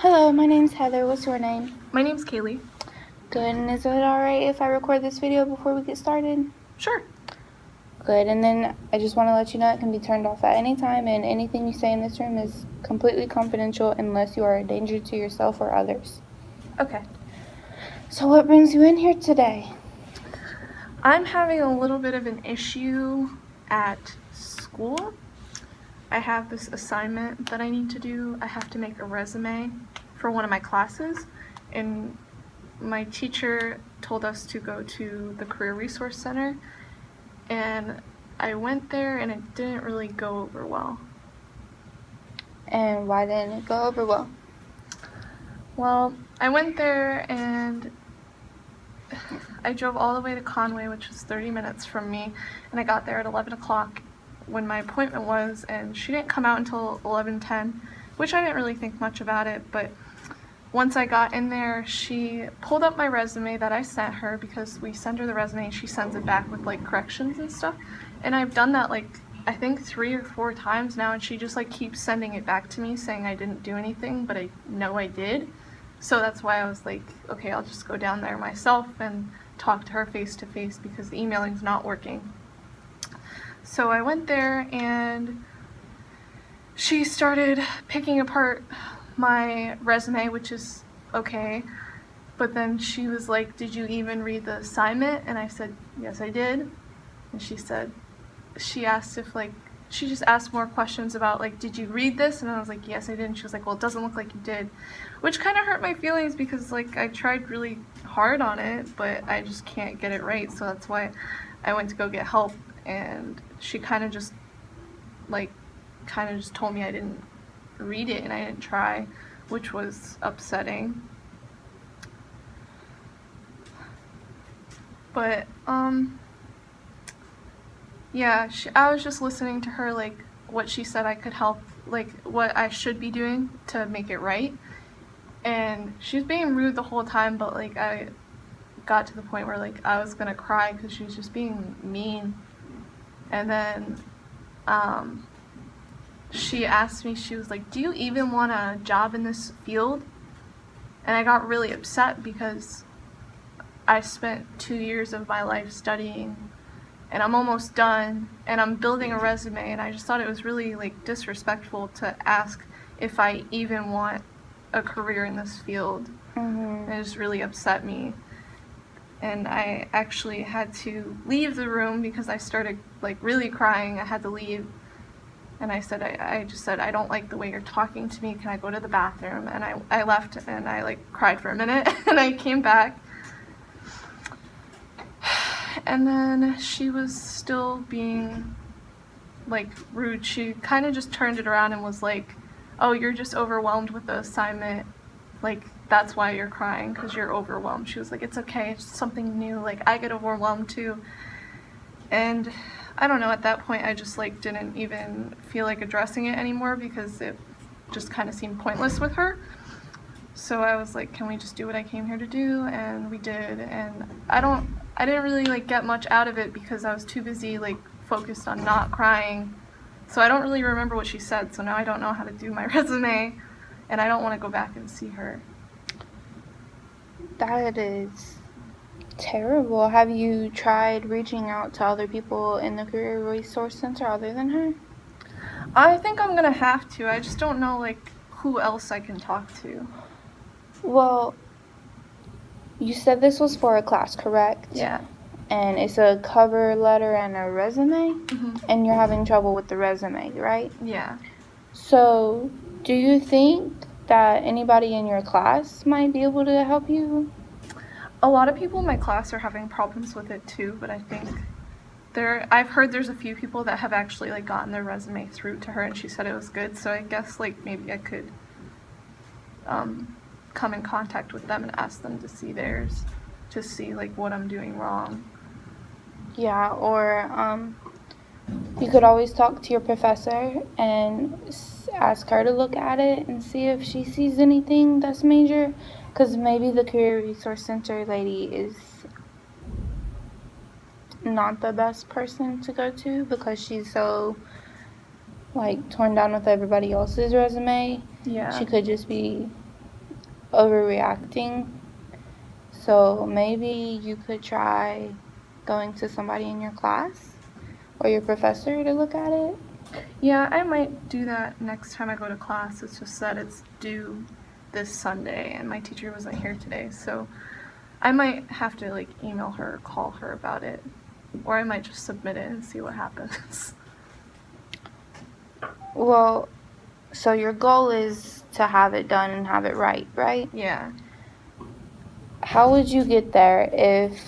Hello, my name's Heather. What's your name? My name's Kaylee. Good. And is it alright if I record this video before we get started? Sure. Good. And then I just want to let you know it can be turned off at any time, and anything you say in this room is completely confidential unless you are a danger to yourself or others. Okay. So what brings you in here today? I'm having a little bit of an issue at school. I have this assignment that I need to do. I have to make a resume for one of my classes, and my teacher told us to go to the Career Resource Center, and I went there and it didn't really go over well. And why didn't it go over well? Well, I went there and I drove all the way to Conway, which was 30 minutes from me, and I got there at 11 o'clock when my appointment was, and she didn't come out until 11:10, which I didn't really think much about it, but once I got in there, she pulled up my resume that I sent her, because we send her the resume and she sends it back with like corrections and stuff, and I've done that like I think 3 or 4 times now, and she just like keeps sending it back to me saying I didn't do anything, but I know I did. So that's why I was like, okay, I'll just go down there myself and talk to her face to face, because the emailing's not working. So I went there and she started picking apart my resume, which is okay, but then she was like, did you even read the assignment? And I said, yes, I did. And she asked if like, she just asked more questions about like, did you read this? And I was like, yes, I did. And she was like, well, it doesn't look like you did, which kind of hurt my feelings, because like I tried really hard on it, but I just can't get it right. So that's why I went to go get help, and she kind of just told me I didn't read it and I didn't try, which was upsetting. But yeah, I was just listening to her, like what she said I could help, like what I should be doing to make it right, and she was being rude the whole time, but like I got to the point where like I was gonna cry because she was just being mean. And then she asked me, she was like, do you even want a job in this field? And I got really upset, because I spent 2 years of my life studying, and I'm almost done, and I'm building a resume, and I just thought it was really like disrespectful to ask if I even want a career in this field. Mm-hmm. It just really upset me, and I actually had to leave the room because I started like really crying. I had to leave, and I just said, I don't like the way you're talking to me, can I go to the bathroom? And I left, and I like cried for a minute and I came back, and then she was still being like rude. She kind of just turned it around and was like, oh, you're just overwhelmed with the assignment, like that's why you're crying, because you're overwhelmed. She was like, it's okay, it's something new, like I get overwhelmed too. And I don't know, at that point I just like didn't even feel like addressing it anymore, because it just kind of seemed pointless with her. So I was like, can we just do what I came here to do? And we did, and I didn't really like get much out of it, because I was too busy like focused on not crying. So I don't really remember what she said, so now I don't know how to do my resume, and I don't want to go back and see her. That is terrible. Have you tried reaching out to other people in the Career Resource Center other than her? I think I'm gonna have to. I just don't know like who else I can talk to. Well, you said this was for a class, correct? Yeah. And it's a cover letter and a resume? Mm-hmm. And you're having trouble with the resume, right? Yeah. So, do you think that anybody in your class might be able to help you? A lot of people in my class are having problems with it too, but I think I've heard there's a few people that have actually like gotten their resume through to her, and she said it was good, so I guess like maybe I could come in contact with them and ask them to see theirs, to see like what I'm doing wrong. Yeah, or you could always talk to your professor and ask her to look at it and see if she sees anything that's major, because maybe the Career Resource Center lady is not the best person to go to, because she's so like torn down with everybody else's resume. Yeah. She could just be overreacting. So maybe you could try going to somebody in your class or your professor to look at it. Yeah, I might do that next time I go to class. It's just that it's due this Sunday and my teacher wasn't here today, so I might have to like email her or call her about it. Or I might just submit it and see what happens. Well, so your goal is to have it done and have it right, right? Yeah. How would you get there if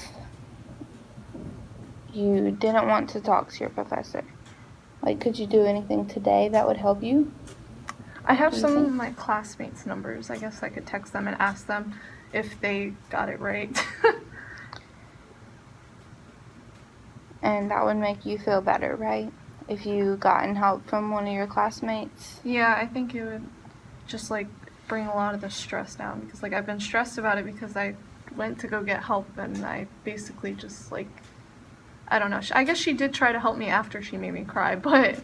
you didn't want to talk to your professor? Like, could you do anything today that would help you? I have Do you some of think? my classmates' numbers. I guess I could text them and ask them if they got it right. And that would make you feel better, right? If you gotten help from one of your classmates. Yeah, I think it would just like bring a lot of the stress down because like I've been stressed about it because I went to go get help and I basically just like I don't know. I guess she did try to help me after she made me cry, but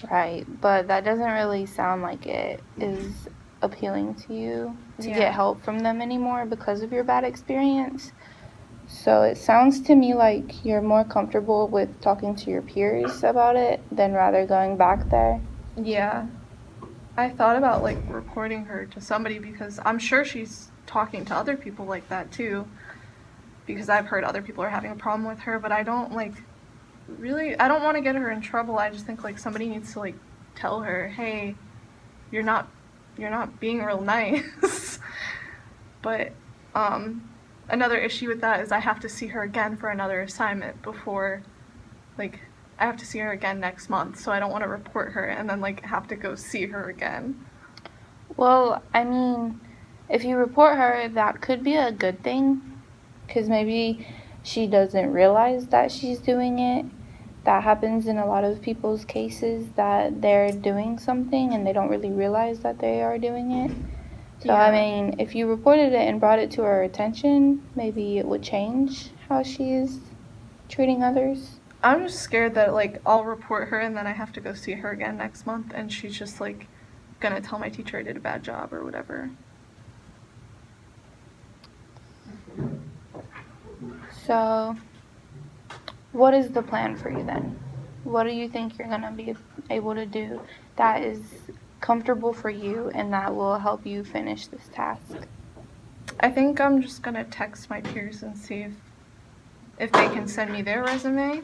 Right, but that doesn't really sound like it is appealing to you to get help from them anymore because of your bad experience. So it sounds to me like you're more comfortable with talking to your peers about it than rather going back there. Yeah. I thought about like reporting her to somebody because I'm sure she's talking to other people like that too. Because I've heard other people are having a problem with her, but I don't like really I don't want to get her in trouble. I just think like somebody needs to like tell her, "Hey, you're not being real nice." But another issue with that is I have to see her again for another assignment before like I have to see her again next month, so I don't want to report her and then like have to go see her again. Well, I mean, if you report her, that could be a good thing because maybe she doesn't realize that she's doing it. That happens in a lot of people's cases that they're doing something and they don't really realize that they are doing it. So, I mean, if you reported it and brought it to her attention, maybe it would change how she's treating others. I'm just scared that like I'll report her and then I have to go see her again next month and she's just like gonna tell my teacher I did a bad job or whatever. So, what is the plan for you then? What do you think you're going to be able to do that is comfortable for you and that will help you finish this task? I think I'm just gonna text my peers and see if they can send me their resume,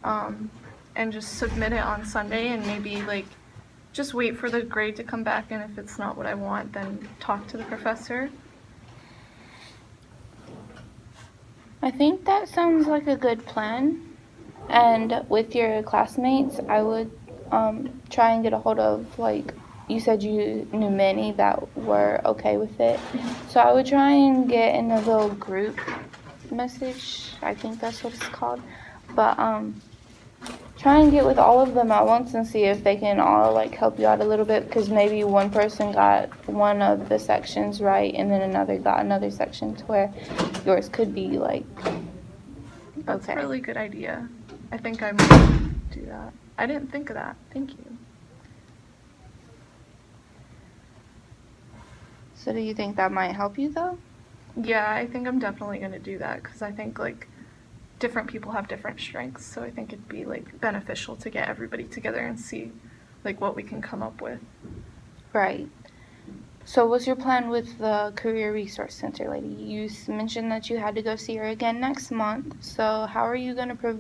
and just submit it on Sunday and maybe like just wait for the grade to come back and if it's not what I want, then talk to the professor. I think that sounds like a good plan. And with your classmates, I would try and get a hold of, like, you said you knew many that were okay with it. So I would try and get in a little group message. I think that's what it's called. But try and get with all of them at once and see if they can all like help you out a little bit because maybe one person got one of the sections right and then another got another section to where yours could be like That's okay. a really good idea. I think I might do that. I didn't think of that. Thank you. So do you think that might help you though? Yeah, I think I'm definitely gonna do that because I think like different people have different strengths, so I think it'd be like beneficial to get everybody together and see like what we can come up with. Right. So what's your plan with the Career Resource Center lady? You mentioned that you had to go see her again next month. So how are you going to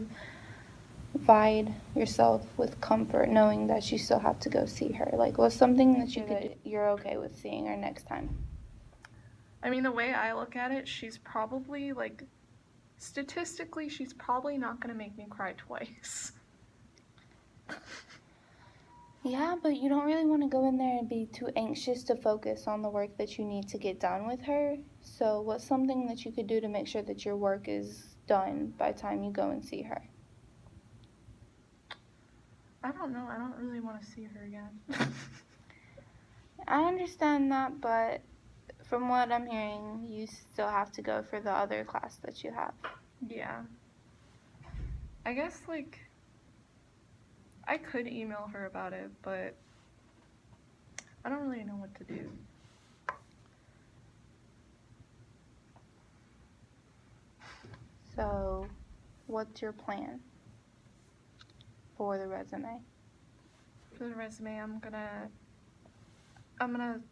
provide yourself with comfort knowing that you still have to go see her? Like what's something that you could do you're okay with seeing her next time? I mean, the way I look at it, she's probably like statistically, she's probably not gonna make me cry twice. Yeah, but you don't really want to go in there and be too anxious to focus on the work that you need to get done with her. So, what's something that you could do to make sure that your work is done by the time you go and see her? I don't know. I don't really want to see her again. I understand that, but from what I'm hearing, you still have to go for the other class that you have. Yeah. I guess like I could email her about it, but I don't really know what to do. So, what's your plan for the resume? For the resume, I'm gonna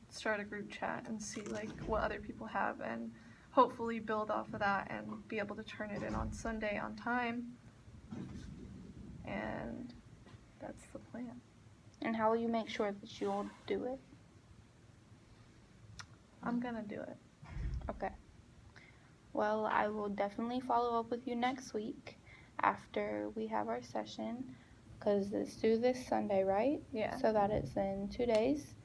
start a group chat and see like what other people have, and hopefully build off of that and be able to turn it in on Sunday on time. And that's the plan. And how will you make sure that you'll do it? I'm gonna do it. Okay. Well, I will definitely follow up with you next week after we have our session, because it's due this Sunday, right? Yeah. So that it's in 2 days,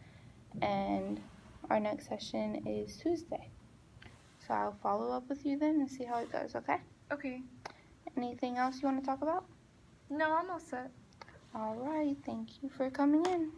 and our next session is Tuesday. So I'll follow up with you then and see how it goes, okay? Okay. Anything else you want to talk about? No, I'm all set. All right. Thank you for coming in.